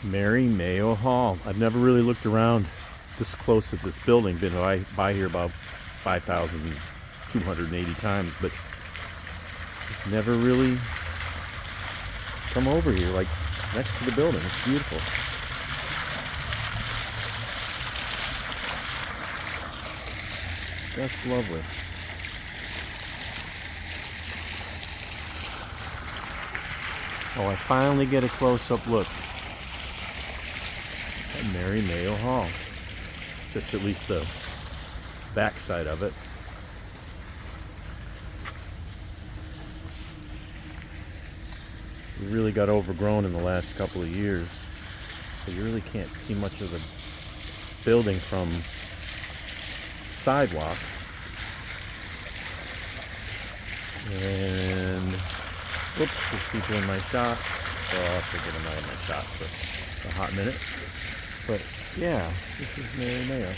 Mary Mayo Hall. I've never really looked around this close at this building. Been by here about 5,280 times, but it's never really come over here, like next to the building. It's beautiful. That's lovely. Oh, I finally get a close-up look at Mary Mayo Hall. Just at least the back side of it. It really got overgrown in the last couple of years, so you really can't see much of the building from sidewalk. And oops, there's people in my shop, so I'll have to get them out of my shop for a hot minute. But yeah, this is Mary Mayo.